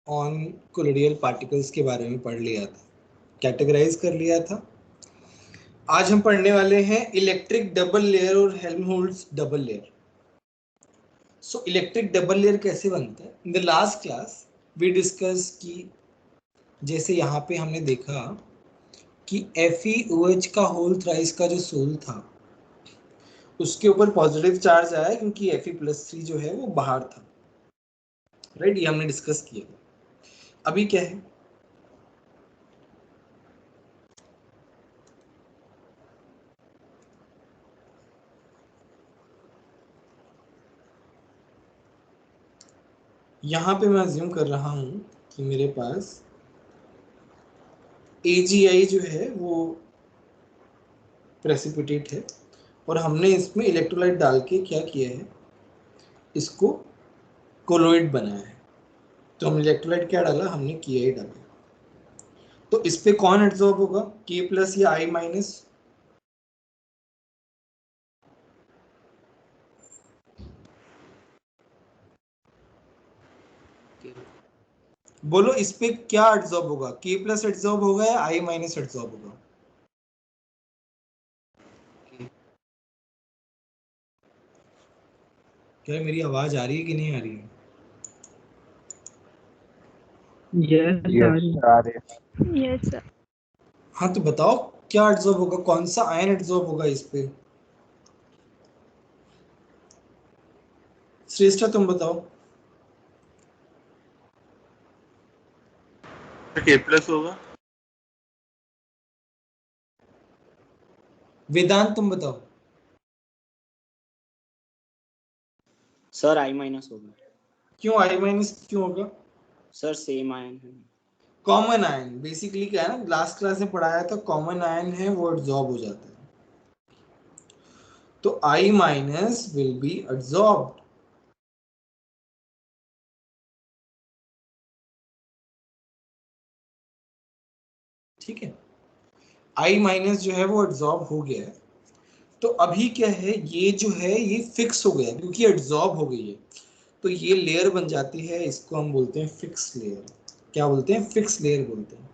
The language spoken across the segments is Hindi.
ऑन कोलोडियल पार्टिकल्स के बारे में पढ़ लिया था, कैटेगराइज कर लिया था। आज हम पढ़ने वाले हैं इलेक्ट्रिक डबल लेयर और Helmholtz double layer. So electric double layer कैसे बनता है? In the last class we discuss की जैसे यहाँ पे हमने देखा कि FeOH का होल थ्राइस का जो सोल था उसके ऊपर पॉजिटिव चार्ज आया क्योंकि Fe+3 जो है वो बाहर था, राइट? ये हमने डिस्कस किया। अभी क्या है, यहाँ पे मैं अज्यूम कर रहा हूँ कि मेरे पास AgI जो है वो प्रेसिपिटेट है और हमने इसमें इलेक्ट्रोलाइट डाल के क्या किया है, इसको कोलोइड बनाया है। तो हम इलेक्ट्रोलाइट क्या डाला, हमने Ki डाला। तो इस पे कौन एब्जॉर्ब होगा, K+ या I-? बोलो इस पे क्या एब्जॉर्ब होगा, K+ एब्जॉर्ब होगा या I- एब्जॉर्ब होगा? क्या मेरी आवाज आ रही है कि नहीं आ रही है? Yes sir. हाँ तो बताओ क्या एब्जॉर्ब होगा, कौन सा आयन एब्जॉर्ब होगा इस पे? श्रेष्ठा तुम बताओ। K+ होगा। वेदांत तुम बताओ। सर I- होगा। क्यों I- क्यों होगा? सर सेम आयन है। कॉमन आयन बेसिकली क्या है ना, लास्ट क्लास में पढ़ाया था, कॉमन आयन है वो एब्जॉर्ब हो जाता है। तो I- विल बी एब्जॉर्ब्ड। ठीक है, I- जो है वो एब्जॉर्ब हो गया है। तो अभी क्या है, ये जो है ये फिक्स हो गया क्योंकि एब्जॉर्ब हो गई है। तो ये लेयर बन जाती है, इसको हम बोलते हैं फिक्स लेयर। क्या बोलते हैं? फिक्स लेयर बोलते हैं।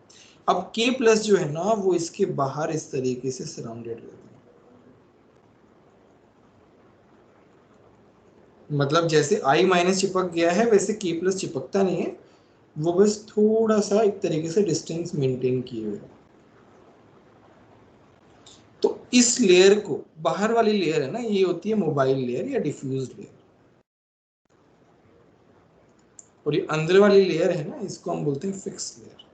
अब K+ जो है ना वो इसके बाहर इस तरीके से सराउंडेड रहता है। मतलब जैसे I- चिपक गया है वैसे K+ चिपकता नहीं है, वो बस थोड़ा सा एक तरीके से डिस्टेंस मेंटेन किए हुए। तो इस लेयर को, बाहर वाली लेयर है ना, ये होती है मोबाइल लेयर या डिफ्यूज लेयर, और ये अंदर वाली लेयर है ना, इसको हम बोलते हैं फिक्स लेयर।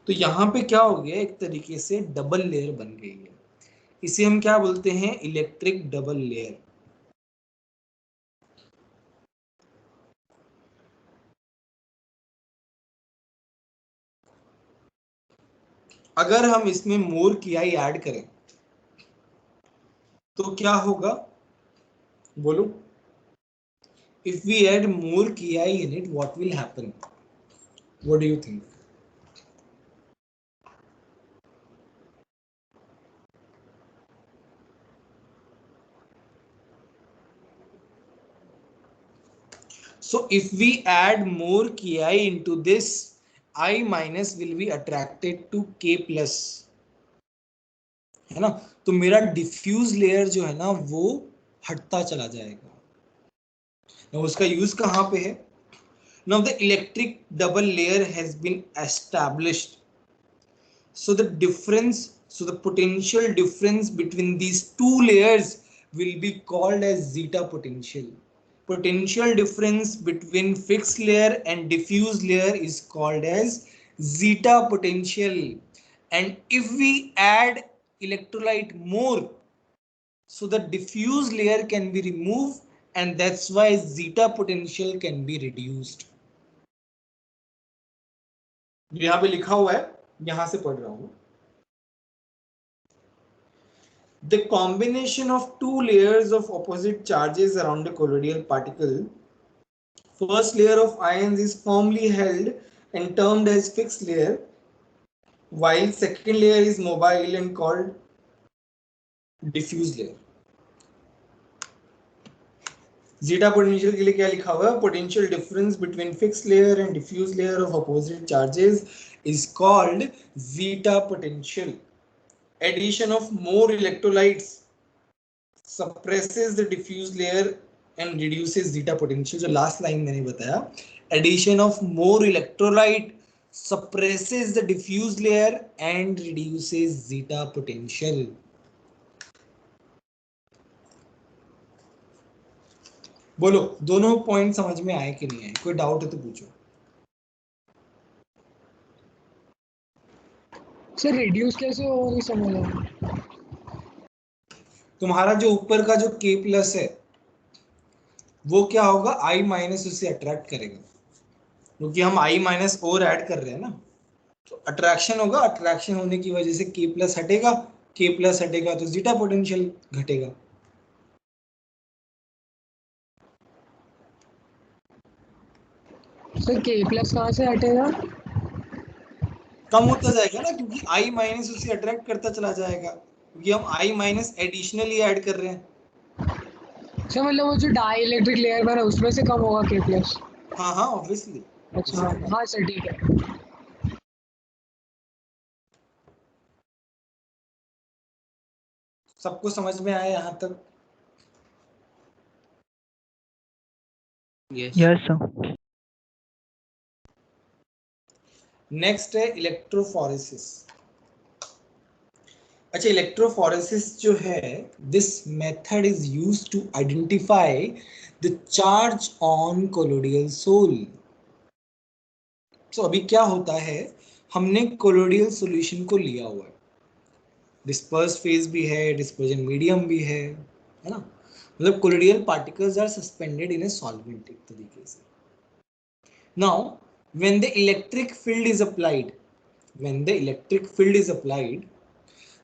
तो यहाँ पे क्या हो गया, एक तरीके से डबल लेयर बन गई है। इसे हम क्या बोलते हैं? Electric double layer. अगर हम इसमें मोर Ki ऐड करें तो क्या होगा, बोलो? If we add more Ki in it, what will happen? What do you think? So if we add more Ki into this, I- will be attracted to K+, है ना? तो मेरा डिफ्यूज लेयर जो है ना वो हटता चला जाएगा। now उसका यूज कहाँ पे है? Now the electric double layer has been established. So the potential difference between these two layers will be called as zeta potential. Potential difference between fixed layer and diffuse layer is called as zeta potential. And if we add electrolyte more, so the diffuse layer can be removed, and that's why zeta potential can be reduced. यहाँ पे लिखा हुआ है, यहां से पढ़ रहा हूं। The combination of two layers of opposite charges around a colloidal particle, first layer of ions is firmly held and termed as fixed layer, while second layer is mobile and called diffuse layer. Zeta potential के लिए क्या लिखा हुआ है? Potential difference between fixed layer and diffuse layer of opposite charges is called zeta potential. Addition of more electrolytes suppresses the diffuse layer and reduces zeta potential. जो लास्ट लाइन मैंने बताया, addition of more electrolyte suppresses the diffuse layer and reduces zeta potential. बोलो दोनों पॉइंट समझ में आए कि नहीं आए? कोई डाउट है तो पूछो. सर रिड्यूस कैसे हो, नहीं समझ आया. तुम्हारा जो ऊपर का जो K प्लस है वो क्या होगा? I माइनस उसे अट्रैक्ट करेगा, क्योंकि हम I माइनस और ऐड कर रहे हैं ना, तो अट्रैक्शन होगा. अट्रैक्शन होने की वजह से K प्लस हटेगा, K प्लस हटेगा तो जीटा पोटेंशियल घटेगा. सर के प्लस कहाँ से हटेगा? कम होता जाएगा ना, क्योंकि I माइनस उसे अट्रैक्ट करता चला जाएगा, क्योंकि हम I माइनस एडिशनली ऐड कर रहे हैं. सर मतलब वो जो डाई इलेक्ट्रिक लेयर बना उसमें से कम होगा के प्लस. हाँ हाँ ऑब्वियसली. अच्छा हाँ सर ठीक है. सबको समझ में आया यहाँ तक? Yes, sir. नेक्स्ट है इलेक्ट्रोफोरेसिस. अच्छा, इलेक्ट्रोफोरेसिस जो है, this method is used to identify the charge on colloidal sol. तो अभी क्या होता है, हमने कोलोडियल सॉल्यूशन को लिया हुआ है, डिस्पर्स फेज भी है, डिस्पर्जन मीडियम भी है ना. मतलब colloidal particles are suspended in a solvent एक तरीके से. Now when the electric field is applied, when the electric field is applied,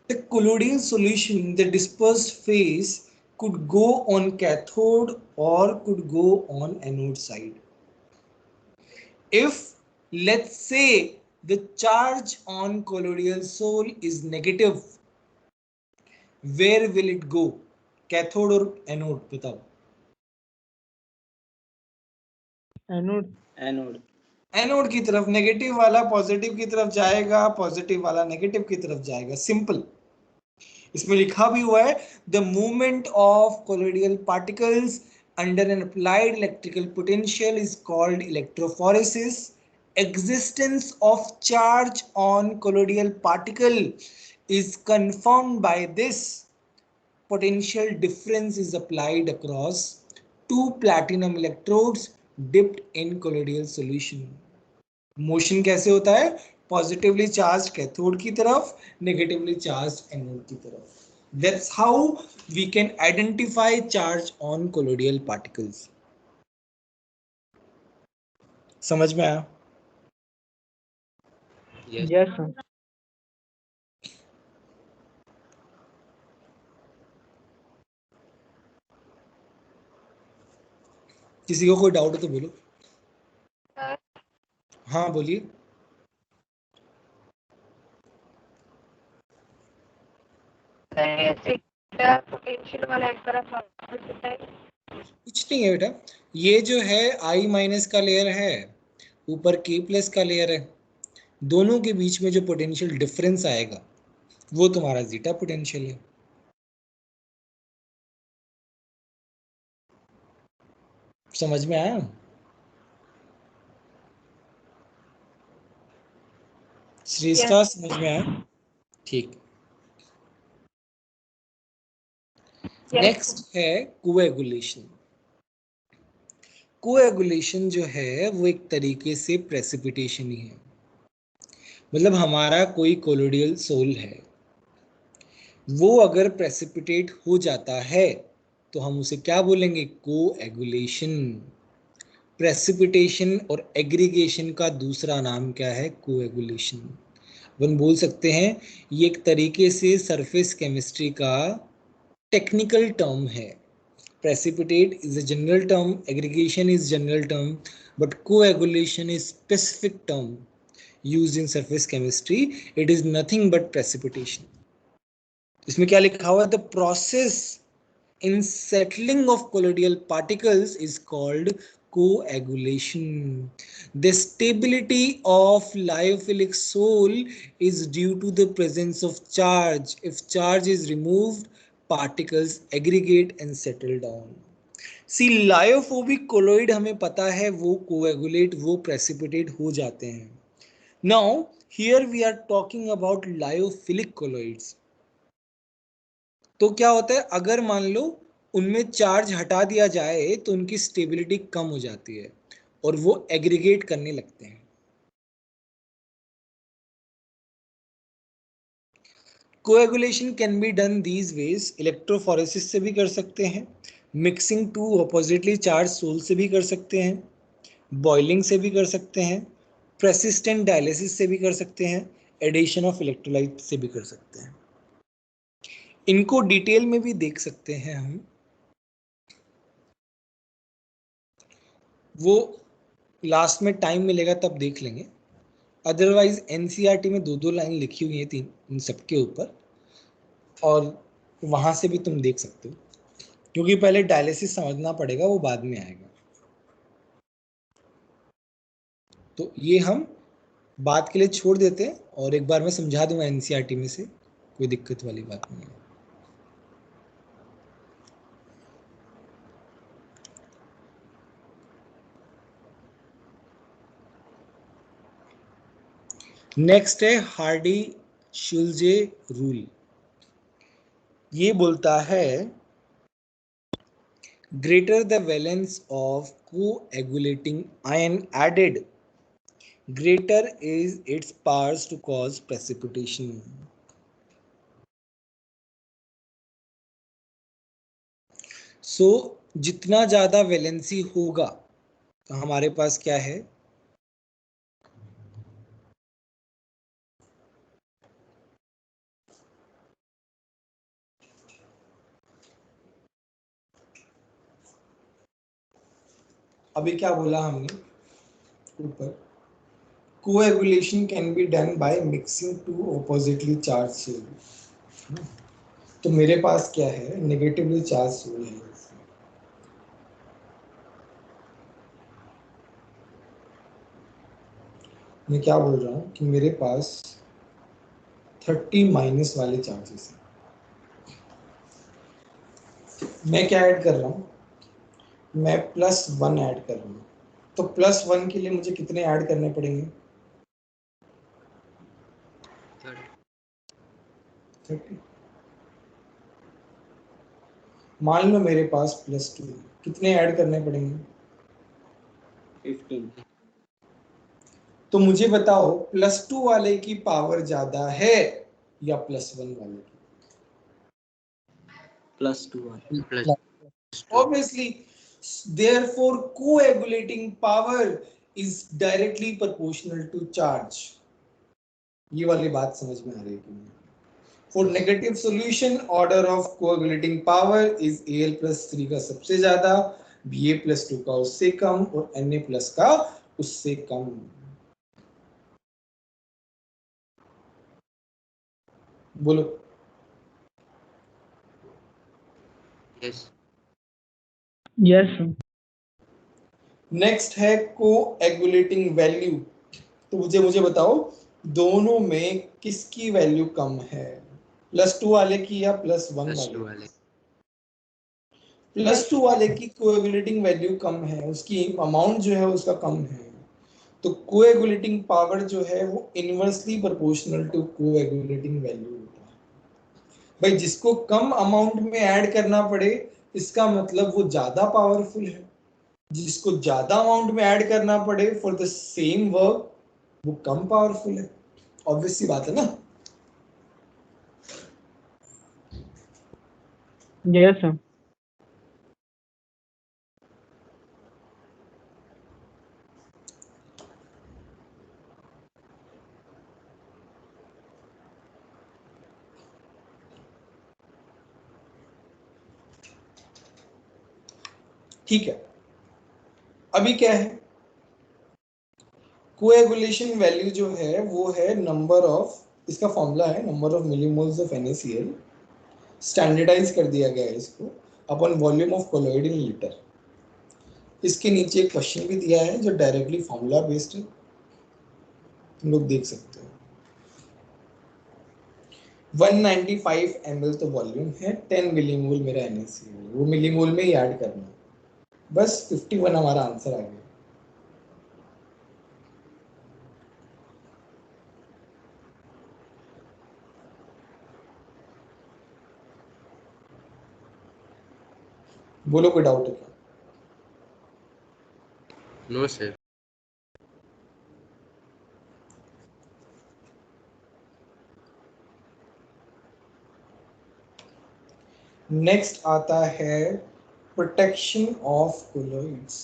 the colloidal solution, the dispersed phase could go on cathode or could go on anode side. If let's say the charge on colloidal soul is negative, where will it go? Cathode or anode? बताओ. एनोड. एनोड. एनोड की तरफ. नेगेटिव वाला पॉजिटिव की तरफ जाएगा, पॉजिटिव वाला नेगेटिव की तरफ जाएगा. सिंपल. इसमें लिखा भी हुआ है, the movement of colloidal particles under N applied electrical potential is called electrophoresis. Existence of charge on colloidal particle is confirmed by this. Potential difference is applied across two platinum electrodes dipped in colloidal solution. Motion कैसे होता है? पॉजिटिवली चार्ज कैथोड की तरफ, नेगेटिवली चार्ज एनोड की तरफ. That's how we can identify charge on colloidal particles. समझ में आया? Yes, sir. किसी को कोई डाउट है तो बोलो. हाँ बोलिए. कुछ नहीं है बेटा, ये जो है I माइनस का लेयर है, ऊपर K प्लस का लेयर है, दोनों के बीच में जो पोटेंशियल डिफरेंस आएगा वो तुम्हारा जीटा पोटेंशियल है. समझ में आया? श्रेष्ठा समझ में आया? ठीक. नेक्स्ट है कोएगुलेशन. कोएगुलेशन जो है वो एक तरीके से प्रेसिपिटेशन ही है. मतलब हमारा कोई कोलोइडल सोल है, वो अगर प्रेसिपिटेट हो जाता है तो हम उसे क्या बोलेंगे? कोएगुलेशन. प्रेसिपिटेशन और एग्रीगेशन का दूसरा नाम क्या है? कोएगुलेशन. अपन बोल सकते हैं ये एक तरीके से सरफेस केमिस्ट्री का टेक्निकल टर्म है. Precipitate is a general term, aggregation is general term, but coagulation is specific term used in surface chemistry. It is nothing but precipitation. इसमें क्या लिखा हुआ है? The process in settling of colloidal particles is called coagulation. The stability of lyophilic soul is due to the presence of charge. If charge is removed, particles aggregate and settle down. See lyophobic colloid हमें पता है वो कोएगुलेट, वो प्रेसिपिटेट हो जाते हैं. Now here we are talking about lyophilic colloids. तो क्या होता है, अगर मान लो उनमें चार्ज हटा दिया जाए तो उनकी स्टेबिलिटी कम हो जाती है और वो एग्रीगेट करने लगते हैं. Coagulation can be done these ways. Electrophoresis से भी कर सकते हैं, mixing two oppositely charge sol से भी कर सकते हैं, बॉइलिंग से भी कर सकते हैं, प्रेसिस्टेंट डायलिसिस से भी कर सकते हैं, एडिशन ऑफ इलेक्ट्रोलाइट से भी कर सकते हैं. इनको डिटेल में भी देख सकते हैं हम. वो लास्ट में टाइम मिलेगा तब देख लेंगे. अदरवाइज एनसीईआरटी में 2-2 लाइन लिखी हुई है तीन इन सबके ऊपर, और वहां से भी तुम देख सकते हो, क्योंकि पहले डायलिसिस समझना पड़ेगा, वो बाद में आएगा. तो ये हम बात के लिए छोड़ देते हैं और एक बार मैं समझा दूंगा एनसीईआरटी में से, कोई दिक्कत वाली बात नहीं है. नेक्स्ट है हार्डी शुल्जे रूल. ये बोलता है greater the valence of coagulating ion added, greater is its powers to cause precipitation. So जितना ज्यादा वैलेंसी होगा, तो हमारे पास क्या है, अभी क्या बोला हमने ऊपर, coagulation can be done by mixing two oppositely charge sol. तो मेरे पास क्या है, नेगेटिवली चार्ज सोल है. मैं क्या बोल रहा हूँ कि मेरे पास 30 माइनस वाले चार्जेस हैं. मैं क्या ऐड कर रहा हूँ, मैं +1 ऐड कर रहा हूँ. तो +1 के लिए मुझे कितने ऐड करने पड़ेंगे, 30. मान लो मेरे पास +2, कितने ऐड करने पड़ेंगे, 15. तो मुझे बताओ +2 वाले की पावर ज्यादा है या +1 वाले की? +2. Obviously, therefore coagulating power is directly proportional to charge. ये वाली बात समझ में आ रही है कि नहीं? For negative solution, order of coagulating power is Al+3 का सबसे ज्यादा, Ba+2 का उससे कम और Na+ का उससे कम. बोलो. Yes, sir. नेक्स्ट है कोएगुलेटिंग वैल्यू. तो मुझे बताओ दोनों में किसकी वैल्यू कम है, +2 वाले की या +1 वाले? +2 वाले की कोएगुलेटिंग वैल्यू कम है, उसकी अमाउंट जो है उसका कम है. तो कोएगुलेटिंग पावर जो है वो inversely proportional to coagulating value होता है. भाई जिसको कम अमाउंट में ऐड करना पड़े, इसका मतलब वो ज्यादा पावरफुल है. जिसको ज्यादा अमाउंट में ऐड करना पड़े फॉर द सेम वर्क, वो कम पावरफुल है. ऑब्वियस सी बात है ना. Yes, sir. ठीक है, अभी क्या है, कोएगुलेशन वैल्यू जो है वो है नंबर ऑफ, इसका फॉर्मूला है number of millimoles of NaCl. Standardize कर दिया गया है इसको. Upon volume of colloid in litre. इसके नीचे एक क्वेश्चन भी दिया है जो डायरेक्टली फॉर्मूला बेस्ड है, तुम लोग देख सकते हो। 195 ml तो वॉल्यूम है, 10 मिलीमोल मेरा NaCl है, वो मिलीमोल में ही ऐड करना है, बस 51 हमारा आंसर आ गया। बोलो कोई डाउट है क्या? No sir. नेक्स्ट आता है प्रोटेक्शन ऑफ कोलॉइड्स।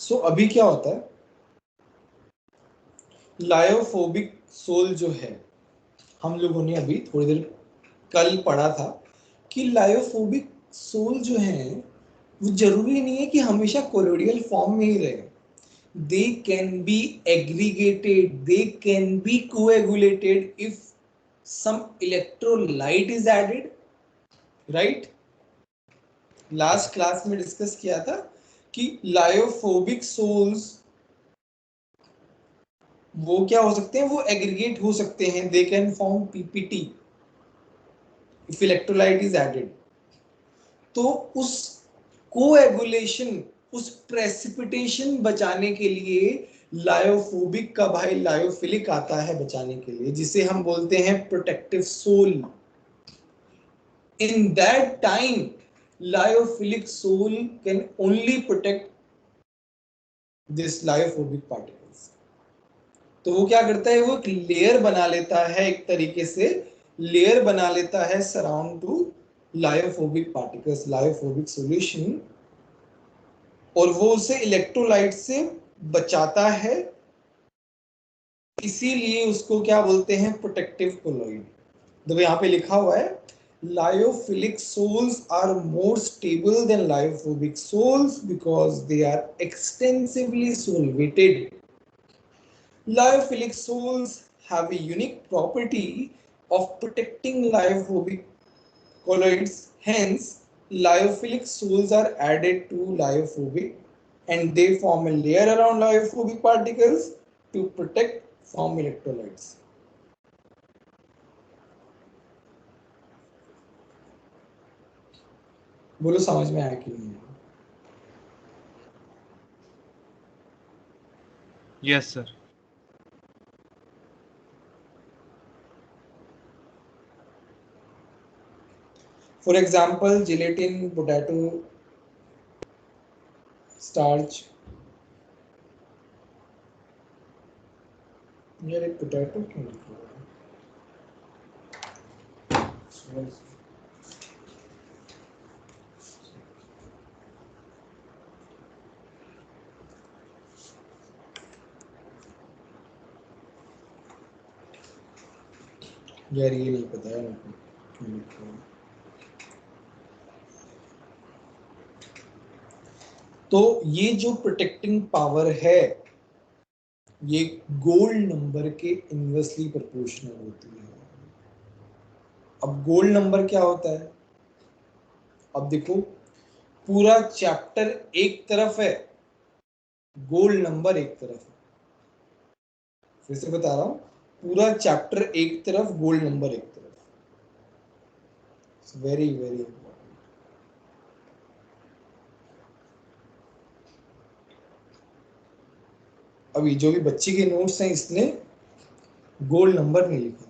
सो अभी क्या होता है, लायोफोबिक सोल जो है, हम लोगों ने अभी थोड़ी देर कल पढ़ा था कि लायोफोबिक सोल जो है वो जरूरी नहीं है कि हमेशा कोलोइडल फॉर्म में ही रहे। They can be aggregated, they can be coagulated if some electrolyte is added, right. Last class में डिस्कस किया था कि लायोफोबिक सोल्स वो क्या हो सकते हैं, वो एग्रीगेट हो सकते हैं, they can form PPT if electrolyte is added. तो उस कोएगुलेशन, उस प्रेसिपिटेशन बचाने के लिए लायोफोबिक का भाई लायोफिलिक आता है बचाने के लिए, जिसे हम बोलते हैं protective sol. In that time lyophilic sol can only protect this lyophobic particles. तो वो क्या करता है, वो एक लेयर बना लेता है, एक तरीके से लेयर बना लेता है surround to lyophobic particles, lyophobic solution, और वो उसे इलेक्ट्रोलाइट से बचाता है। इसीलिए उसको क्या बोलते हैं, प्रोटेक्टिव कोलॉइड। देखो यहाँ पे लिखा हुआ है lyophilic sols are more stable than lyophobic sols because they are extensively solvated. Lyophilic sols have a unique property of protecting lyophobic colloids. Hence, lyophilic sols are added to lyophobic and they form a layer around lyophobic particles to protect from electrolytes. बोलो समझ में आया कि नहीं? Yes sir. For example, gelatin, potato starch. यार एक पोटैटो क्यों लिखा हुआ है? यार ये नहीं पता है मुझको क्यों लिखा हुआ है। तो ये जो प्रोटेक्टिंग पावर है ये गोल्ड नंबर के इनवर्सली प्रोपोर्शनल होती है। अब गोल्ड नंबर क्या होता है, अब देखो पूरा चैप्टर एक तरफ है, गोल्ड नंबर एक तरफ है। फिर से बता रहा हूं, पूरा चैप्टर एक तरफ, गोल्ड नंबर एक तरफ। Very very important. अभी जो भी बच्चे के नोट्स हैं इसने गोल्ड नंबर नहीं लिखा।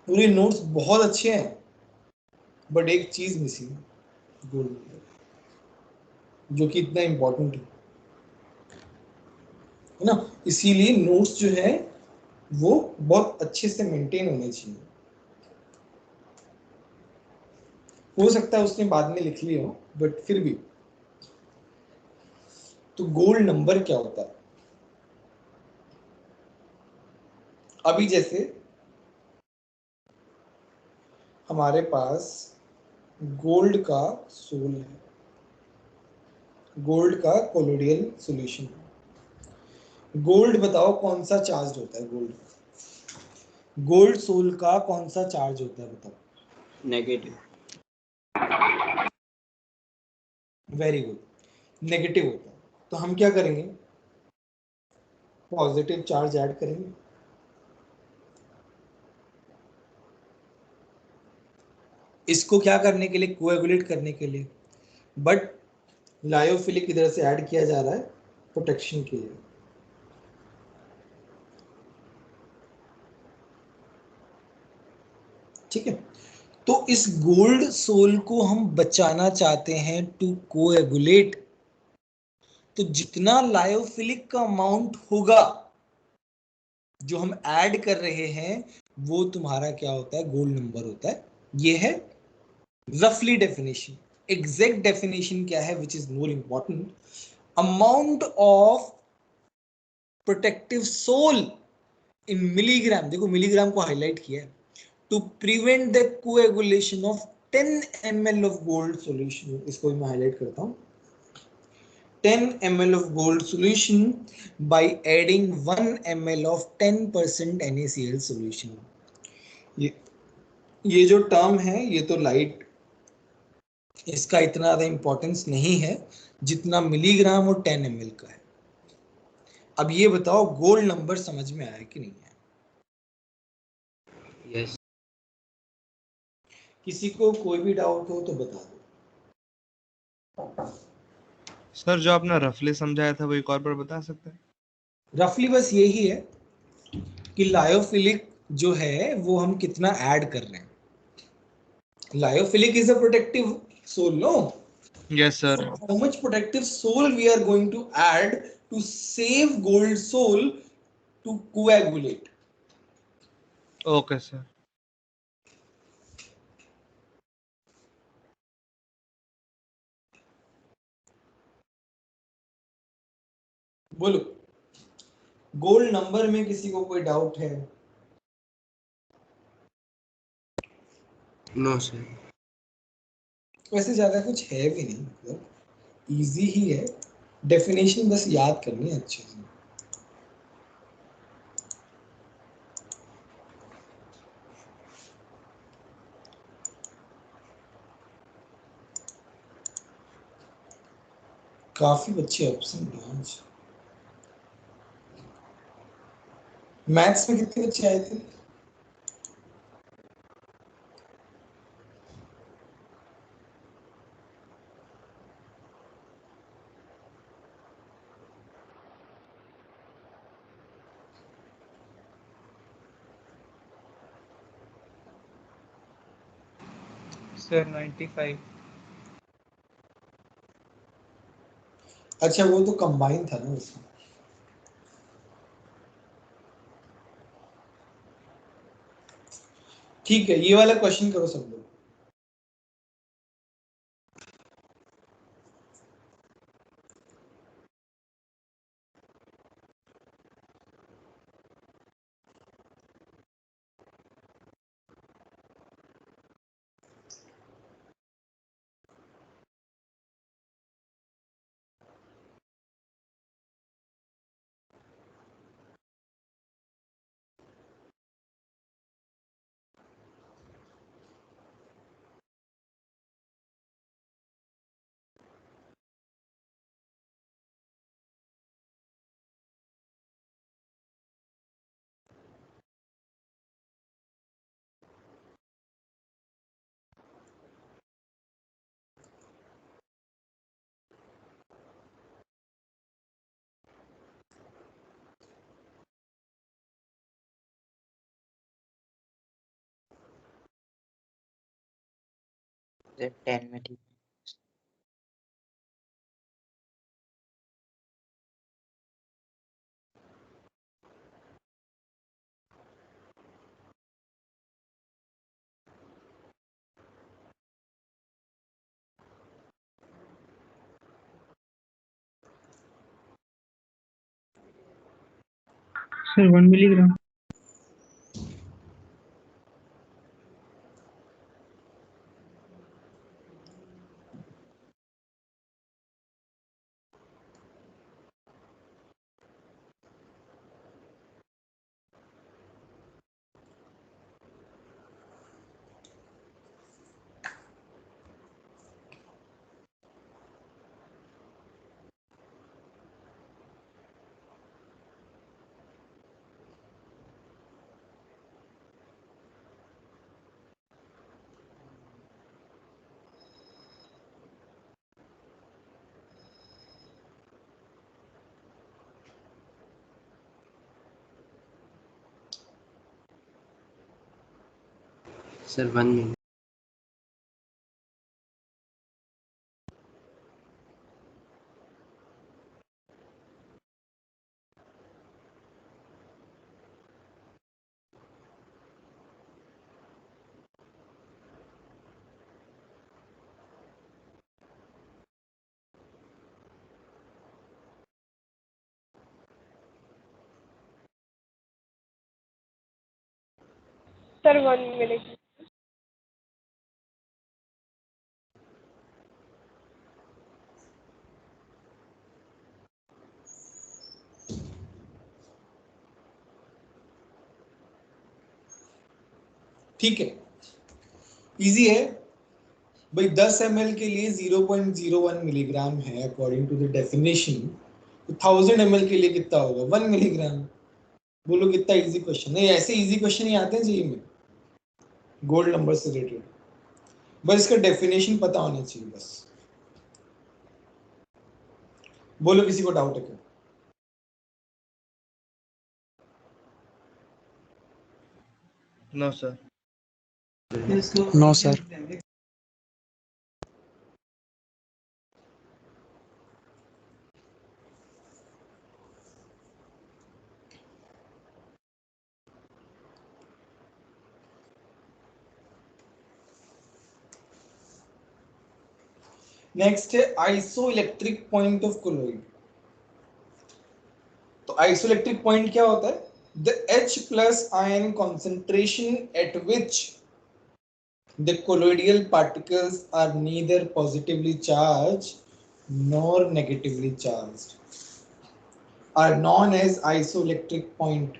पूरे नोट्स बहुत अच्छे हैं बट एक चीज मिसिंग है, गोल्ड नंबर, जो कि इतना इंपॉर्टेंट है ना। इसीलिए नोट्स जो है वो बहुत अच्छे से मेंटेन होने चाहिए। हो सकता है उसने बाद में लिख लिया हो बट फिर भी। तो गोल्ड नंबर क्या होता है, अभी जैसे हमारे पास गोल्ड का सोल है, गोल्ड का कोलोडियल सॉल्यूशन। गोल्ड बताओ कौन सा चार्ज होता है, गोल्ड, गोल्ड सोल का कौन सा चार्ज होता है बताओ। नेगेटिव। वेरी गुड, नेगेटिव होता है। तो हम क्या करेंगे, पॉजिटिव चार्ज ऐड करेंगे। इसको क्या करने के लिए, कोएगुलेट करने के लिए, बट लायोफिलिक इधर से ऐड किया जा रहा है प्रोटेक्शन के लिए। ठीक है, तो इस गोल्ड सोल को हम बचाना चाहते हैं टू कोएगुलेट। तो जितना लायोफिलिक का अमाउंट होगा जो हम ऐड कर रहे हैं वो तुम्हारा क्या होता है, गोल्ड नंबर होता है। ये है रफली डेफिनेशन। एग्जैक्ट डेफिनेशन क्या है, which is more important, amount of protective sol in milligram. देखो मिलीग्राम को हाईलाइट किया है, to prevent the coagulation of 10 ml of gold solution. इसको मैं हाईलाइट करता हूं, 10 ml of gold solution by adding 1 ml of 10% NaCl solution। ये ये जो टर्म है ये तो लाइट, इसका इतना ज्यादा इंपॉर्टेंस नहीं है जितना मिलीग्राम और 10 ml का है। अब ये बताओ गोल्ड नंबर समझ में आया कि नहीं आया? यस किसी को कोई भी डाउट हो तो बता दो। सर जो आपने रफली समझाया था वो एक और बार बता सकते हैं? रफली बस यही है कि लायोफिलिक जो है वो हम कितना ऐड कर रहे हैं। Lyophilic is a protective sol, no? Yes So sir. how much protective soul we are going to add to save gold soul to coagulate? Okay sir. बोलो, गोल्ड नंबर में किसी को कोई डाउट है? No sir. वैसे ज्यादा कुछ है भी नहीं, मतलब इजी ही है, डेफिनेशन बस याद करनी है अच्छे से। काफी अच्छे ऑप्शन हैं आज। मैथ्स में कितने बच्चे आए थे? सर 95। अच्छा वो तो कंबाइन था ना उसमें। ठीक है, ये वाला क्वेश्चन करो सब लोग। सर 10 में ठीक। Sir 1 milligram. सर 1 मिली। सर 1 मिलेगी। ठीक है, इजी है भाई। 10 ml के लिए 0.01 मिलीग्राम है अकॉर्डिंग टू द डेफिनेशन, तो 1000 ml के लिए कितना होगा? 1 मिलीग्राम। बोलो कितना इजी क्वेश्चन है। ऐसे इजी क्वेश्चन ही आते हैं जी में, गोल्ड नंबर से रिलेटेड, बस इसका डेफिनेशन पता होना चाहिए बस। बोलो किसी को डाउट है क्या? No sir. No sir. Next है आइसोइलेक्ट्रिक पॉइंट ऑफ कोलॉइड। तो आइसोइलेक्ट्रिक पॉइंट क्या होता है? The H plus ion concentration at which the colloidal particles are neither positively charged nor negatively charged are known as isoelectric point.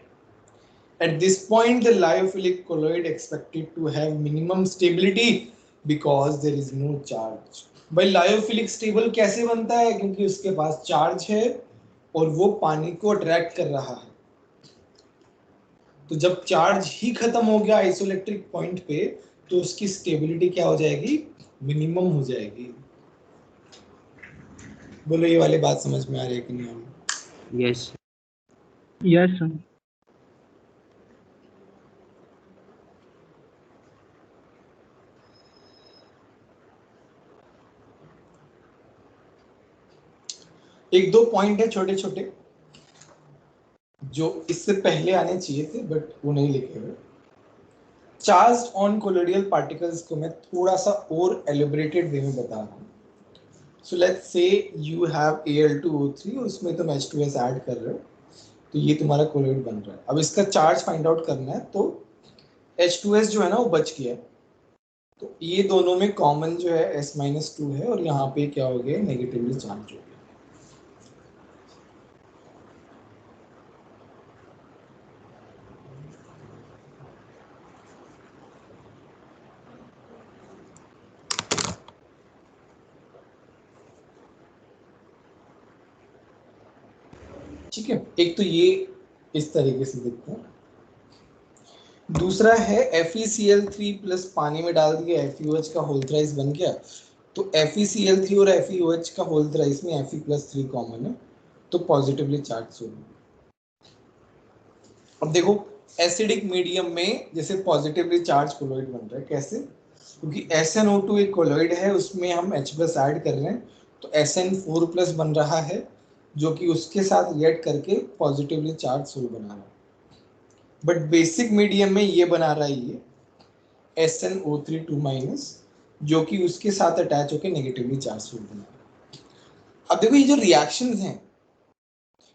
At this point, the lyophilic colloid expected to have minimum stability because there is no charge. भाई लायोफिलिक स्टेबल कैसे बनता है? क्योंकि उसके पास चार्ज है और वो पानी को अट्रैक्ट कर रहा है। तो जब चार्ज ही खत्म हो गया आइसोइलेक्ट्रिक पॉइंट पे, तो उसकी स्टेबिलिटी क्या हो जाएगी? मिनिमम हो जाएगी। बोलो ये वाली बात समझ में आ रही है कि नहीं आ रही? Yes yes sir. एक दो पॉइंट है छोटे छोटे जो इससे पहले आने चाहिए थे बट वो नहीं लिखे हुए। चार्ज ऑन कोलोइडल पार्टिकल्स को मैं थोड़ा सा और एलिब्रेटेड वे में बता रहा हूँ। So let's say you have Al2O3 और उसमें तुम H2S ऐड कर रहे हो, तो ये तुम्हारा कोलोइड बन रहा है। अब इसका चार्ज फाइंड आउट करना है, तो H2S जो है ना वो बच गया, तो ये दोनों में कॉमन जो है S-2 है और यहाँ पे क्या हो गया? नेगेटिवली चार्ज हो गया। ठीक है, एक तो ये इस तरीके से दिखता है। दूसरा है FeCl3 प्लस पानी में डाल दिया FeOH का होल थ्राइस बन गया, तो FeCl3 और FeOH का होल थ्राइस में Fe+3 कॉमन है, तो पॉजिटिवली चार्ज होगा। अब देखो एसिडिक मीडियम में जैसे पॉजिटिवली चार्ज कोलोइड बन रहा है, कैसे? क्योंकि SnO2 एक कोलोइड है, उसमें हम H+ ऐड कर रहे हैं, तो Sn4+ बन रहा है, जो कि उसके साथ रिएक्ट करके पॉजिटिवली चार्ज सोल बना रहा है। बट बेसिक मीडियम में ये बना रहा है ये SnO3 2-, जो कि उसके साथ अटैच होकर नेगेटिवली चार्ज सोल बना रहा है। अब देखो ये जो रिएक्शंस हैं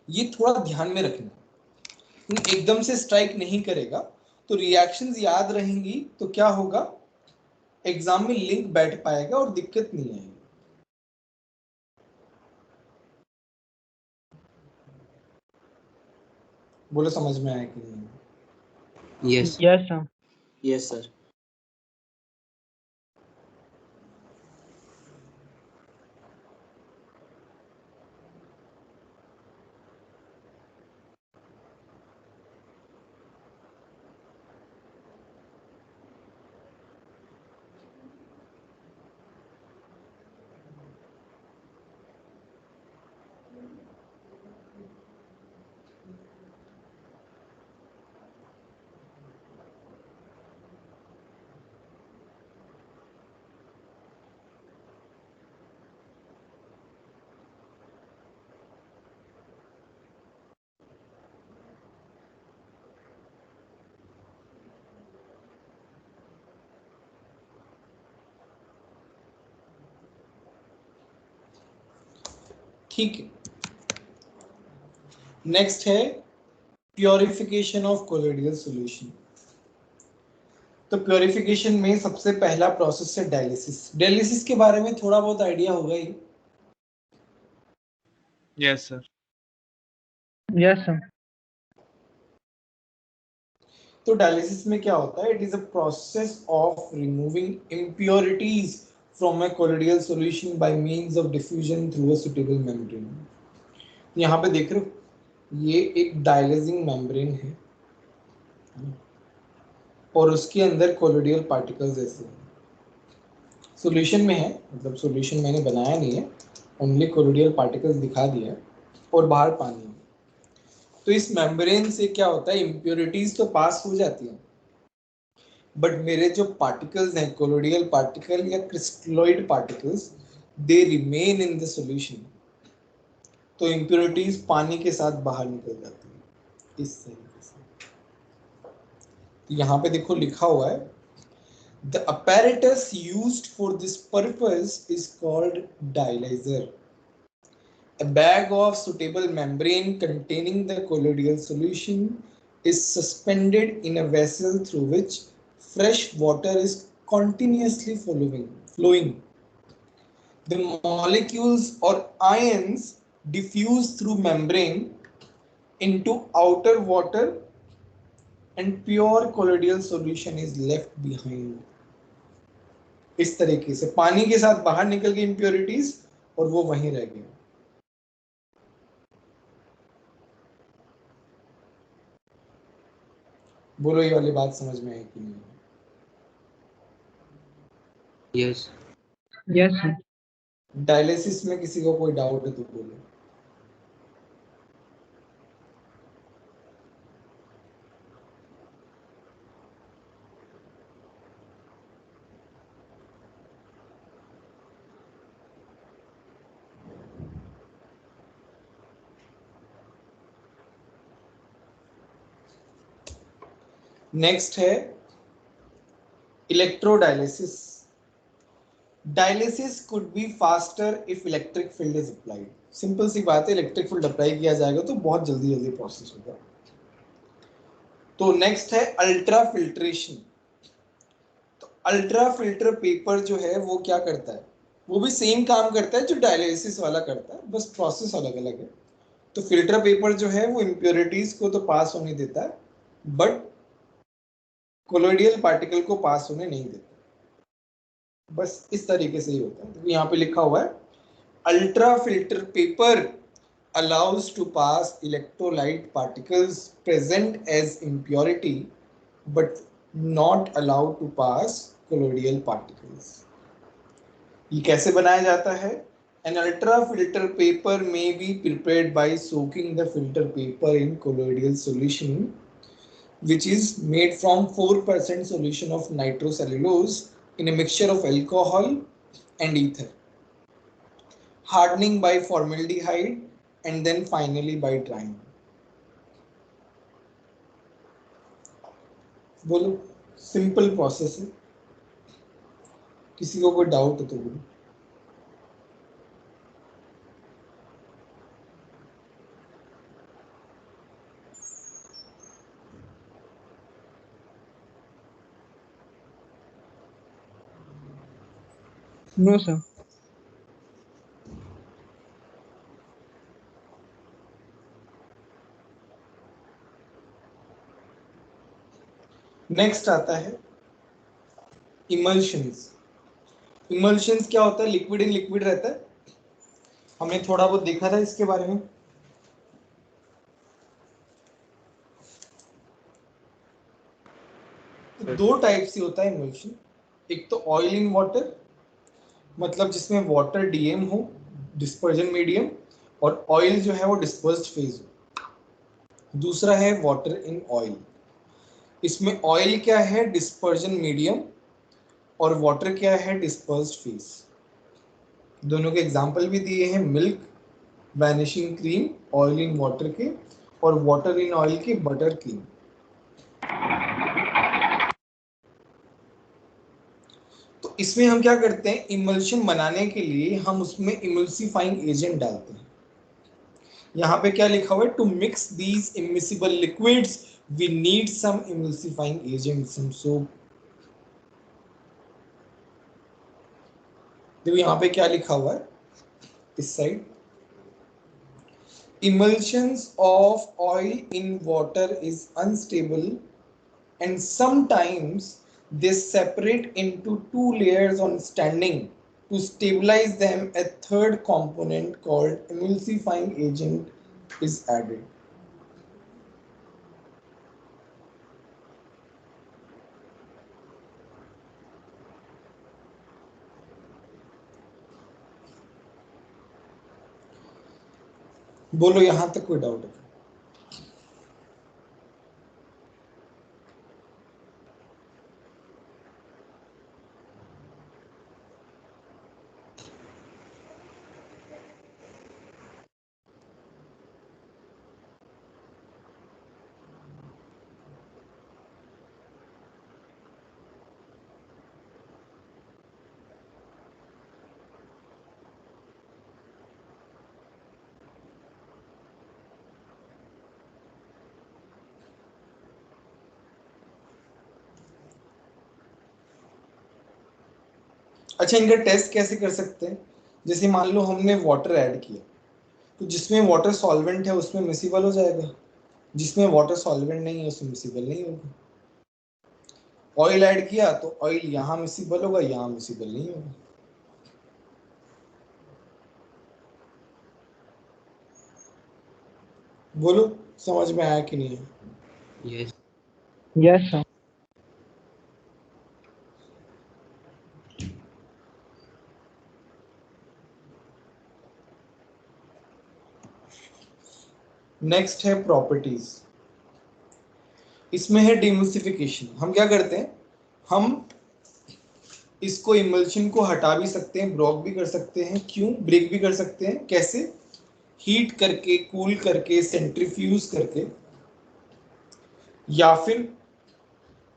ये थोड़ा ध्यान में रखना, एकदम से स्ट्राइक नहीं करेगा, तो रिएक्शंस याद रहेंगी तो क्या होगा? एग्जाम में लिंक बैठ पाएगा और दिक्कत नहीं आएगी। बोलो समझ में आया कि नहीं? Yes yes sir. Yes sir. ठीक है, नेक्स्ट है प्योरिफिकेशन ऑफ कोलोइडल सॉल्यूशन। तो प्योरिफिकेशन में सबसे पहला प्रोसेस है डायलिसिस। डायलिसिस के बारे में थोड़ा बहुत आइडिया होगा ही। Yes sir. Yes, sir. तो डायलिसिस में क्या होता है? It is a process of removing impurities from a colloidal solution by means of diffusion through a suitable membrane. यहाँ पे देख रहे हो, ये एक डायलिसिंग मेम्ब्रेन है और उसके अंदर कोलोइडल पार्टिकल्स ऐसे सॉल्यूशन में है, मतलब सॉल्यूशन मैंने बनाया नहीं है, ओनली कोलोइडल पार्टिकल्स दिखा दिया है और बाहर पानी है। तो इस मेम्ब्रेन से क्या होता है, इम्प्योरिटीज तो पास हो जाती हैं, बट मेरे जो पार्टिकल्स हैं, कोलोइडल पार्टिकल या crystalloid particles, they remain in the solution. तो इम्प्योरिटीज पानी के साथ बाहर निकल जाती है इस तरीके से। यहाँ पे देखो लिखा हुआ है, the apparatus used for this purpose is called dialyzer. A bag of suitable membrane containing the colloidal solution is suspended in a vessel through which fresh water is continuously flowing. The molecules or ions diffuse through membrane into outer water and pure colloidal solution is left behind. इस तरीके से पानी के साथ बाहर निकल गई इंप्योरिटीज और वो वहीं रह गए। बोलो ये वाली बात समझ में आई कि नहीं? यस। Yes, sir. डायलिसिस में किसी को कोई डाउट है तो बोलो। नेक्स्ट है electrodialysis. Dialysis could be faster if electric field is applied. Simple सी बात है, इलेक्ट्रिक फील्ड अप्लाई किया जाएगा तो बहुत जल्दी जल्दी प्रोसेस होगा। तो नेक्स्ट है अल्ट्रा फिल्ट्रेशन। तो अल्ट्रा फिल्टर पेपर जो है वो क्या करता है, वो भी सेम काम करता है जो डायलिसिस वाला करता है, बस प्रोसेस अलग अलग है। तो फिल्टर पेपर जो है वो इम्प्योरिटीज को तो पास होने देता है, बट कोलोइडल पार्टिकल को पास होने नहीं देता। बस इस तरीके से ही होता है। तो यहाँ पे लिखा हुआ है, ultra filter paper allows to pass electrolyte particles present as impurity but not allowed to pass colloidal particles. ये कैसे बनाया जाता है? An ultra filter paper may be prepared by soaking the filter paper in colloidal solution, which is made from 4% solution of nitrocellulose in a mixture of alcohol and ether, hardening by formaldehyde and then finally by drying. बोलो, सिंपल प्रोसेस है, किसी को कोई डाउट हो तो बोलो। No, sir. नेक्स्ट आता है इमल्शंस। इमल्शंस क्या होता है? लिक्विड इन लिक्विड रहता है, हमने थोड़ा बहुत देखा था इसके बारे में। तो दो टाइप से होता है इमल्शन। एक तो ऑयल इन वाटर, मतलब जिसमें वाटर डीएम हो, डिस्पर्जन मीडियम, और ऑयल जो है वो डिस्पर्स्ड फेज हो। दूसरा है वाटर इन ऑयल। इसमें ऑयल क्या है? डिस्पर्जन मीडियम, और वाटर क्या है? Dispersed phase. दोनों के एग्जांपल भी दिए हैं, milk, vanishing cream, oil in water के, और वाटर इन ऑयल के, बटर क्रीम। तो इसमें हम क्या करते हैं, इमल्शन बनाने के लिए हम उसमें इमल्सिफाइंग एजेंट डालते हैं। यहाँ पे क्या लिखा हुआ है, to mix these immiscible liquids we need some emulsifying agent, some soap. देखो यहाँ पे क्या लिखा हुआ है इस side, emulsions of oil in water is unstable and sometimes they separate into two layers on standing. To stabilize them, a third component called emulsifying agent is added. बोलो यहां तक कोई डाउट है? अच्छा, इनका टेस्ट कैसे कर सकते हैं? जैसे मान लो हमने वाटर ऐड किया, तो जिसमें वाटर सॉल्वेंट है उसमें मिसिबल हो जाएगा, जिसमें वाटर सॉल्वेंट नहीं है उसमें मिसिबल नहीं होगा। ऑयल ऐड किया तो ऑयल यहाँ मिसिबल होगा, यहाँ मिसिबल नहीं होगा। बोलो समझ में आया कि नहीं? Yes. Yes, sir. नेक्स्ट है प्रॉपर्टीज। इसमें है डिम्यूसिफिकेशन। हम क्या करते हैं, हम इसको इमल्शन को हटा भी सकते हैं, ब्रोक भी कर सकते हैं, क्यों ब्रेक भी कर सकते हैं, कैसे? हीट करके, कूल करके, सेंट्रीफ्यूज करके, या फिर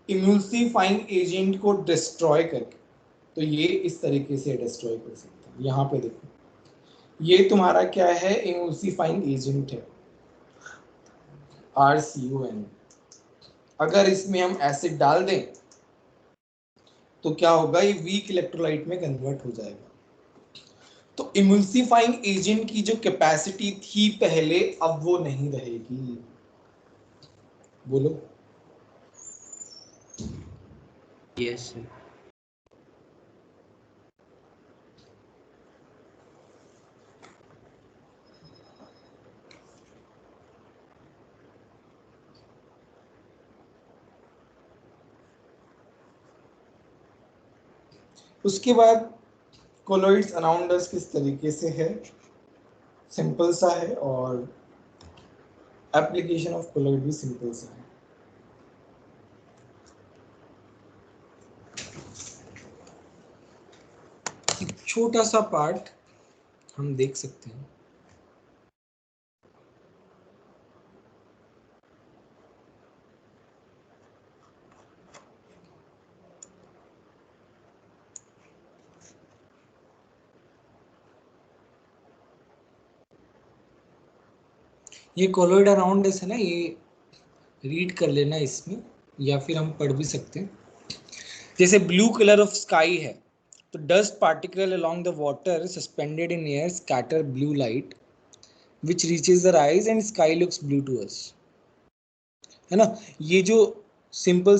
इमल्सिफाइंग एजेंट को डिस्ट्रॉय करके। तो ये इस तरीके से डिस्ट्रॉय कर सकते हैं। यहाँ पे देखो, ये तुम्हारा क्या है, इमल्सिफाइंग एजेंट है, RCON। अगर इसमें हम एसिड डाल दें तो क्या होगा, ये वीक इलेक्ट्रोलाइट में कन्वर्ट हो जाएगा। तो इमल्सिफाइंग एजेंट की जो कैपेसिटी थी पहले, अब वो नहीं रहेगी। बोलो। Yes, sir. उसके बाद कोलोइड्स अराउंड अस किस तरीके से है, सिंपल सा है, और एप्लीकेशन ऑफ कोलोइड भी सिंपल सा है। एक छोटा सा पार्ट हम देख सकते हैं। ये कोलोइड अराउंड अस है ना, ये रीड कर लेना इसमें, या फिर हम पढ़ भी सकते हैं। जैसे ब्लू कलर ऑफ स्काई है, तो dust particle along the water suspended in air scatter blue light which reaches our eyes and sky looks blue to us, है ना? ये जो सिंपल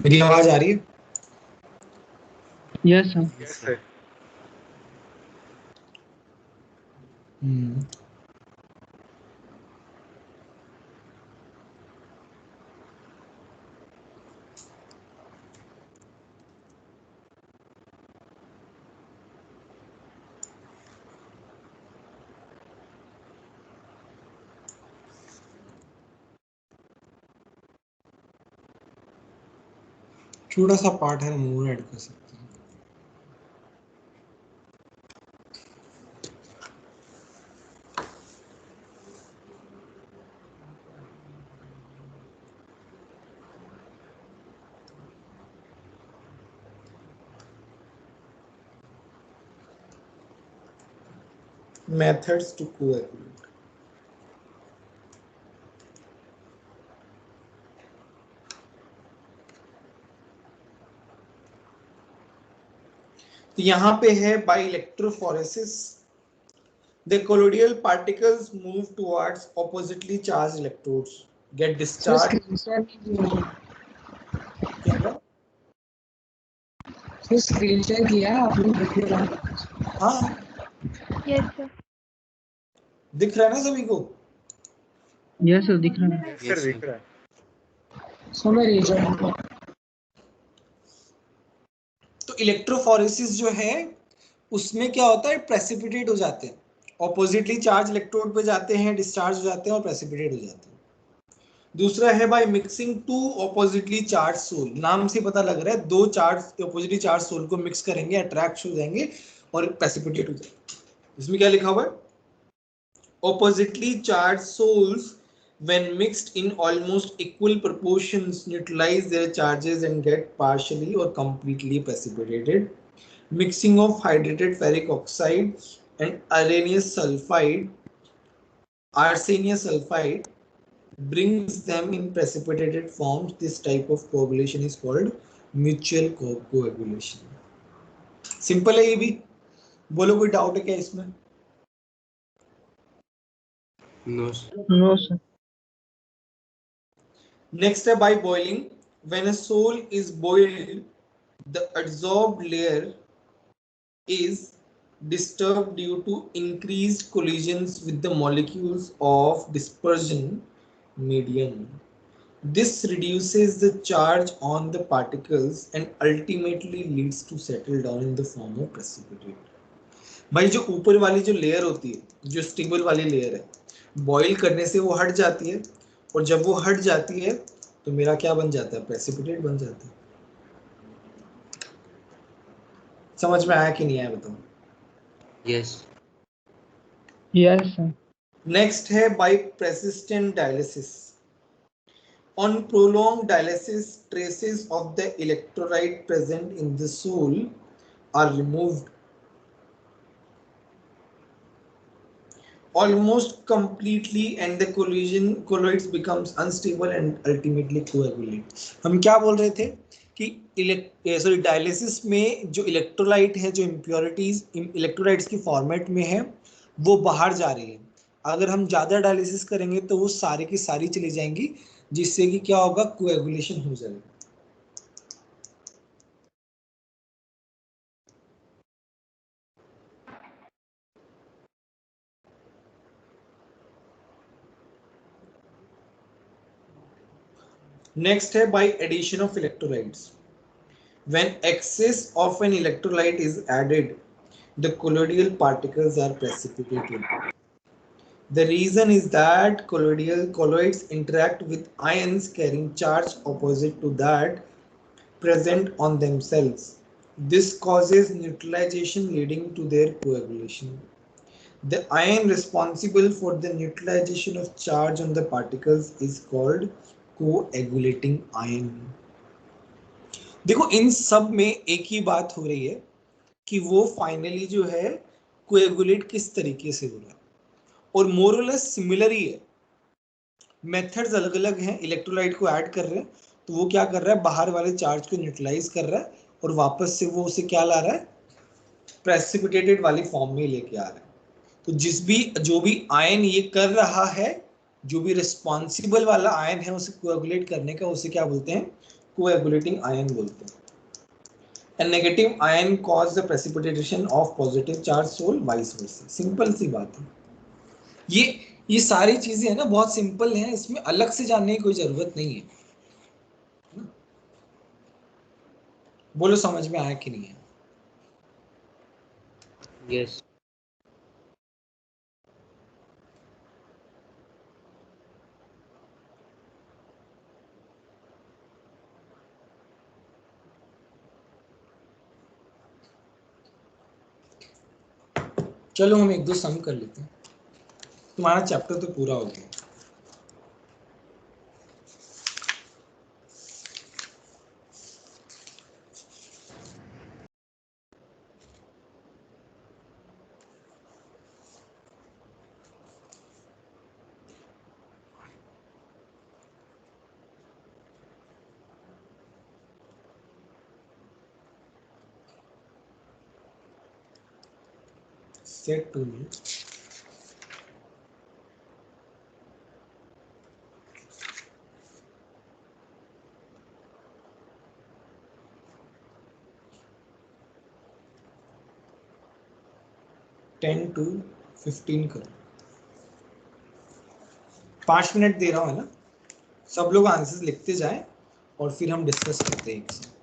मेरी आवाज आ रही है? Yes, sir. Yes, sir. हम्म, छोटा सा पार्ट है, मोर ऐड कर सकते हैं। Methods to coagulate. तो यहाँ पे है by electrophoresis the colloidal particles move towards oppositely charged electrodes get sir discharged। Screen share नहीं क्या हुआ? सर स्क्रीन शेयर किया है आपने देख लिया? हाँ यस सर। दिख रहा है ना सभी को? Yes, sir. दिख रहा है। Yes, sir. सो मैं रीजन तो इलेक्ट्रोफोरेसिस जो है उसमें क्या होता है, प्रेसिपिटेट हो जाते हैं, ऑपोजिटली चार्ज इलेक्ट्रोड पे जाते हैं, डिस्चार्ज हो जाते हैं और प्रेसिपिटेट हो जाते हैं। दूसरा है by mixing two oppositely charge sol, नाम से पता लग रहा है दो चार्ज ऑपोजिटली चार्ज सोल को मिक्स करेंगे, अट्रैक्ट हो जाएंगे और प्रेसिपिटेट हो जाएंगे। इसमें क्या लिखा हुआ है? oppositely charged souls when mixed in almost equal proportions neutralize their charges and get partially or completely precipitated. Mixing of hydrated ferric oxide and arsenious sulfide brings them in precipitated forms. This type of coagulation is called mutual coagulation. Simple है ये भी, बोलो कोई डाउट है क्या इसमें? No, sir. No, sir. Next by boiling. When a sole is boiled, the adsorbed layer is disturbed due to increased collisions with the molecules of dispersion medium. This reduces the charge on the particles and ultimately leads to settle down in the form of precipitate. भाई जो ऊपर वाली जो लेयर होती है, जो स्टेबल वाली लेयर है, बॉईल करने से वो हट जाती है और जब वो हट जाती है तो मेरा क्या बन जाता है? प्रेसिपिटेट बन जाता है। समझ में आया कि नहीं आया बताओ? Yes. Yes, sir. नेक्स्ट है bye persistent dialysis. On prolonged dialysis, traces of the electrolyte present in the soul are removed almost completely and the colloids becomes unstable and ultimately coagulate. हम क्या बोल रहे थे कि डायलिसिस में जो इलेक्ट्रोलाइट है, जो इम्प्योरिटीज इलेक्ट्रोलाइट्स की फॉर्मेट में है, वो बाहर जा रही है। अगर हम ज़्यादा डायलिसिस करेंगे तो वो सारी की सारी चली जाएंगी, जिससे कि क्या होगा? कोएगुलेशन हो जाएगा। Next है by addition of electrolytes. When excess of an electrolyte is added, the colloidal particles are precipitated. The reason is that colloids interact with ions carrying charge opposite to that present on themselves. This causes neutralization leading to their coagulation. The ion responsible for the neutralization of charge on the particles is called coagulating ion. देखो इन सब में एक ही बात हो रही है कि वो फाइनली जो है कोएगुलेट किस तरीके से हो रहा है, और मोरलेस सिमिलर ही है। मेथड्स अलग अलग हैं। इलेक्ट्रोलाइट को ऐड कर रहे हैं तो वो क्या कर रहा है? बाहर वाले चार्ज को न्यूट्रलाइज कर रहा है और वापस से वो उसे क्या ला रहा है? प्रेसिपिटेटेड वाली फॉर्म में लेके आ रहा है। तो जो भी आयन ये कर रहा है, जो भी रिस्पॉन्सिबल वाला आयन है उसे कोएगुलेट करने का, उसे क्या बोलते हैं? कोएगुलेटिंग आयन बोलते हैं। A negative ion cause the precipitation of positive charge sol vice versa। Simple सी बात है। ये ये सारी चीजें है ना बहुत सिंपल हैं, इसमें अलग से जानने की कोई जरूरत नहीं है। बोलो समझ में आया कि नहीं है? Yes. चलो हम एक दो सम कर लेते हैं, तुम्हारा चैप्टर तो पूरा हो गया। सेट 2 में टेन टू 15 करो। 5 मिनट दे रहा हूँ है ना, सब लोग आंसर्स लिखते जाएं और फिर हम डिस्कस करते हैं एक साथ।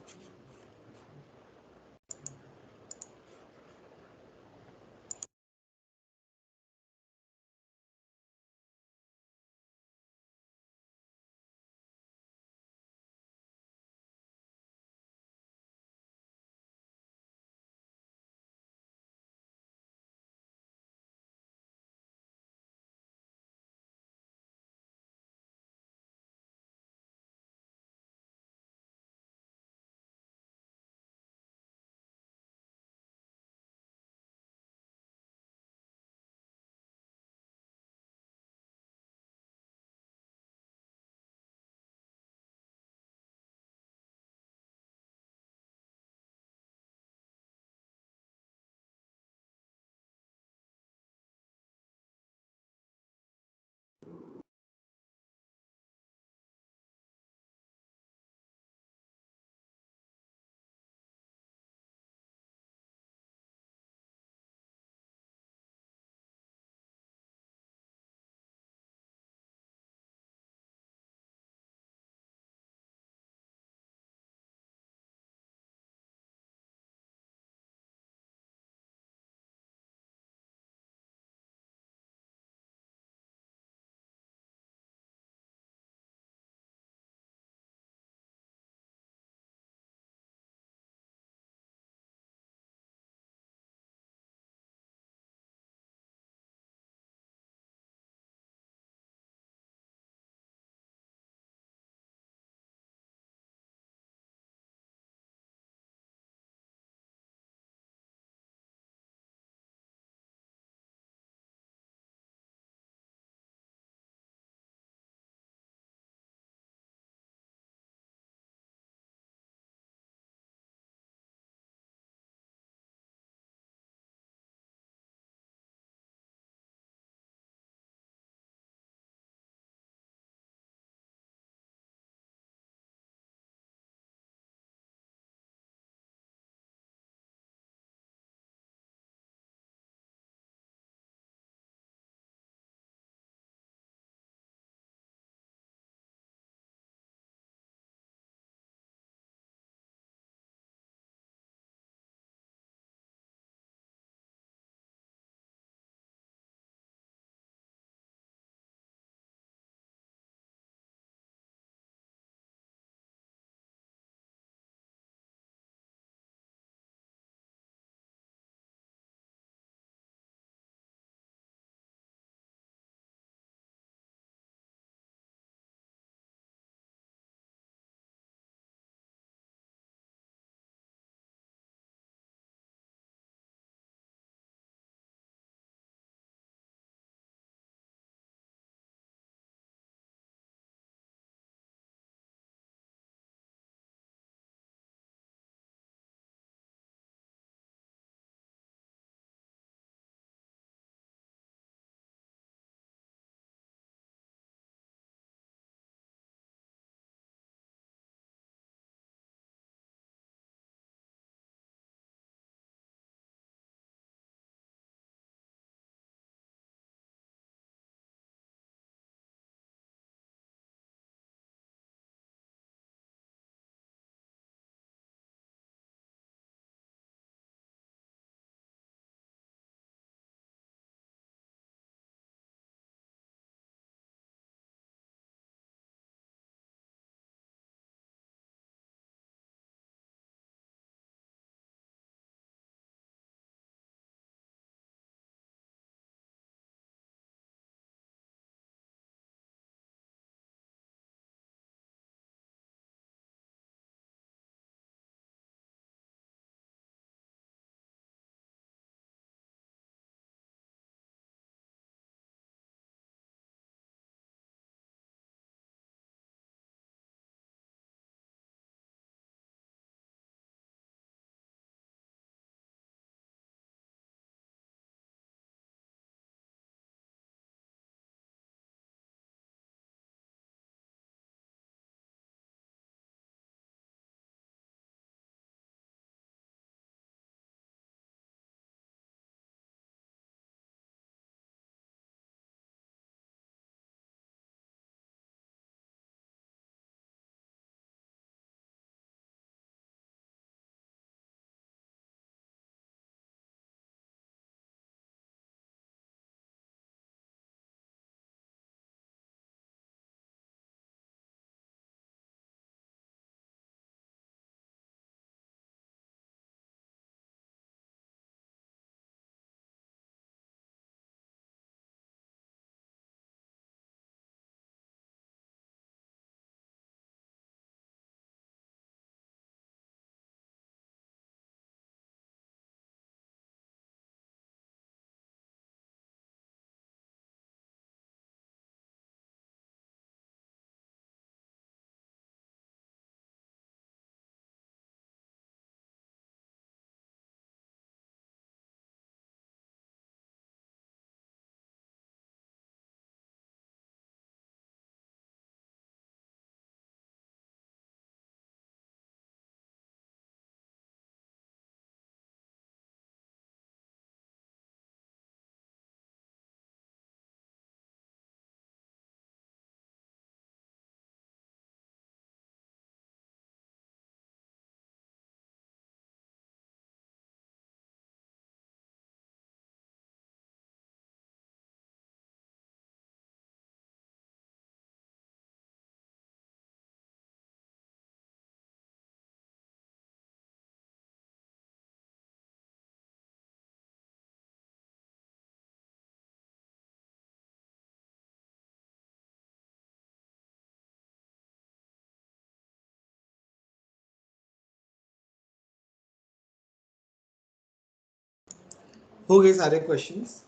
हो गए सारे क्वेश्चंस?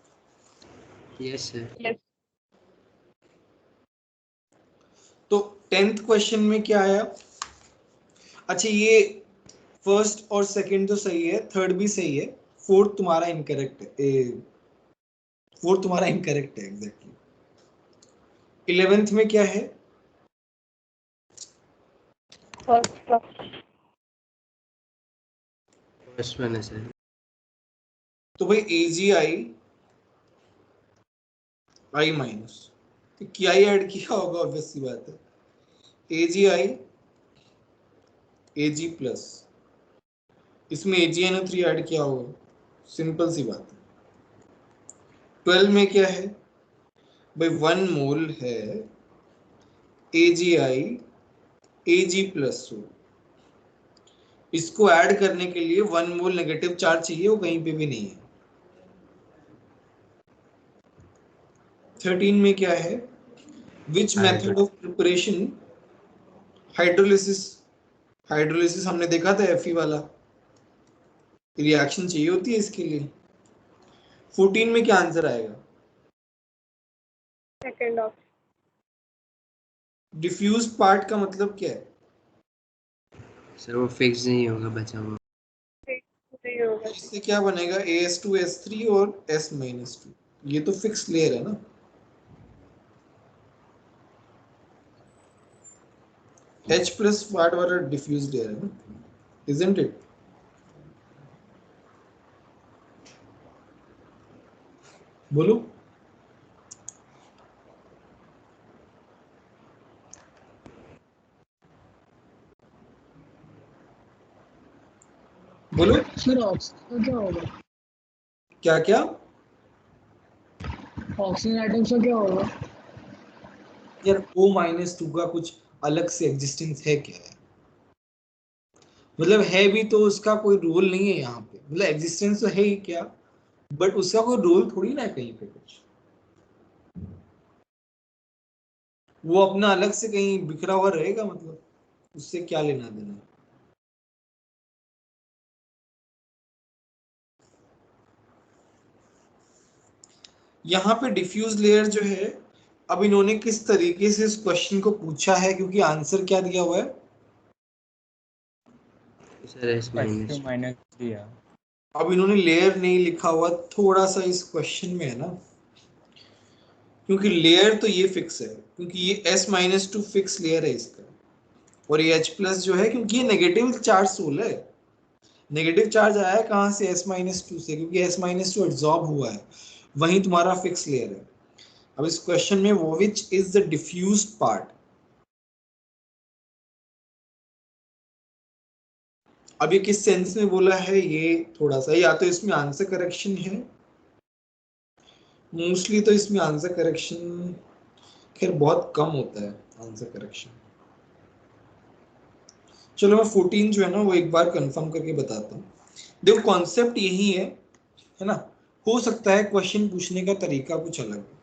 Yes sir. तो 10th क्वेश्चन में क्या आया? अच्छा, ये फर्स्ट और सेकंड तो सही है, थर्ड भी सही है, फोर्थ तुम्हारा इनकरेक्ट है। फोर्थ तुम्हारा इनकरेक्ट है एग्जैक्टली। 11th में क्या है? फर्स्ट वन है सर। तो भाई AGI I माइनस, तो क्या ही ऐड किया होगा, ऑब्वियस सी बात है। AGI AG प्लस, इसमें AgNO3 ऐड किया होगा, सिंपल सी बात है। 12 में क्या है भाई? 1 मोल है AGI Ag प्लस, इसको ऐड करने के लिए 1 मोल नेगेटिव चार्ज चाहिए, वो कहीं पे भी नहीं है। 13 में क्या है? Which method of preparation hydrolysis, hydrolysis हमने देखा था Fe वाला, रिएक्शन चाहिए होती है इसके लिए। 14 में क्या आंसर आएगा? Second option. डिफ्यूज पार्ट का मतलब क्या है? सर वो फिक्स नहीं होगा बचा हुआ। नहीं होगा। इससे क्या बनेगा? AS2 S3 और S-2, ये तो फिक्स लेयर है ना। H प्लस पार्ट वाला डिफ्यूज लेयर है ना, isn't it? बोलो। बोलो सर ऑक्सीजन क्या होगा? क्या क्या? ऑक्सीजन एटम्स का क्या होगा? यार O-2 का कुछ अलग से एग्जिस्टेंस है क्या है? मतलब है भी तो उसका कोई रोल नहीं है यहाँ पे, मतलब एग्जिस्टेंस तो है ही क्या, बट उसका कोई रोल थोड़ी ना है कहीं पे कुछ, वो अपना अलग से कहीं बिखरा हुआ रहेगा, मतलब उससे क्या लेना देना। यहाँ पे डिफ्यूज लेयर जो है, अब इन्होंने किस तरीके से इस क्वेश्चन को पूछा है, क्योंकि आंसर क्या दिया हुआ है? सर एस माइनस माइनस दिया। अब इन्होंने लेयर नहीं लिखा हुआ, थोड़ा सा इस क्वेश्चन में है ना, क्योंकि लेयर तो ये फिक्स है, क्योंकि ये S-2 फिक्स लेयर है इसका, और ये H प्लस जो है, क्योंकि ये नेगेटिव चार्ज सोल है, नेगेटिव चार्ज आया है कहाँ से? S-2 से, क्योंकि S-2 एब्जॉर्ब हुआ है, वहीं तुम्हारा फिक्स लेयर है। अब इस क्वेश्चन में वो which is the diffuse part, अब ये किस सेंस में बोला है, ये थोड़ा सा, या तो इसमें आंसर करेक्शन है, मोस्टली तो इसमें आंसर करेक्शन खैर बहुत कम होता है आंसर करेक्शन। चलो मैं 14 जो है ना वो एक बार कंफर्म करके बताता हूँ। देखो कॉन्सेप्ट यही है ना, हो सकता है क्वेश्चन पूछने का तरीका कुछ अलग है।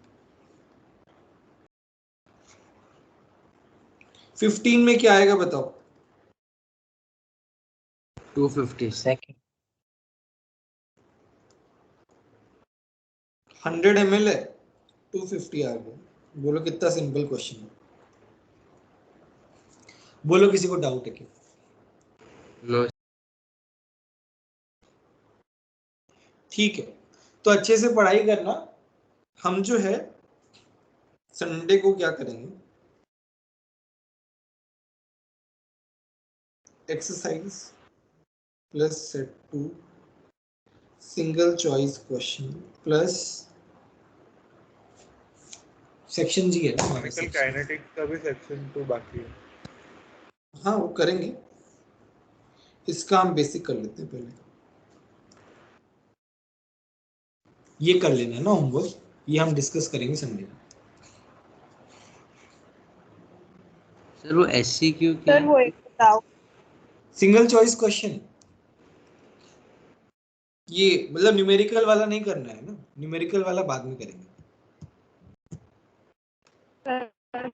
15 में क्या आएगा बताओ? 250 सेकंड 100 ml है, 250 आ गया। बोलो कितना सिंपल क्वेश्चन है, बोलो किसी को डाउट है क्या? नो। ठीक है, तो अच्छे से पढ़ाई करना। हम जो है संडे को क्या करेंगे, exercise plus set 2 single choice question plus section G है ना हमारा केमिकल section। काइनेटिक्स का भी सेक्शन 2 बाकी है। हाँ वो करेंगे, इसका हम बेसिक कर लेते हैं पहले, ये कर लेना है ना होमवर्क, ये हम डिस्कस करेंगे संडे को। सर वो SCQ क्या सर वो है? एक बताओ। सिंगल चॉइस क्वेश्चन, ये मतलब न्यूमेरिकल वाला नहीं करना है ना, न्यूमेरिकल वाला बाद में करेंगे। सर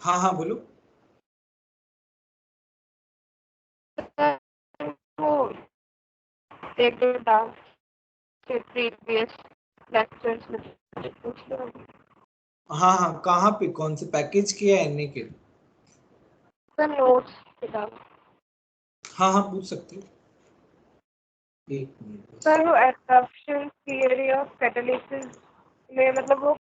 हाँ हाँ बोलो। वो एक बताओ। के प्रीवियस लेक्चर्स में पूछ लो। हाँ हाँ, कहाँ पे, कौन से पैकेज के या एनए के? सर नोट्स किताब। हाँ हाँ, पूछ सकते हो। एक मिनट। सर वो एडॉप्शन थियरी ऑफ कैटालिसिस में मतलब वो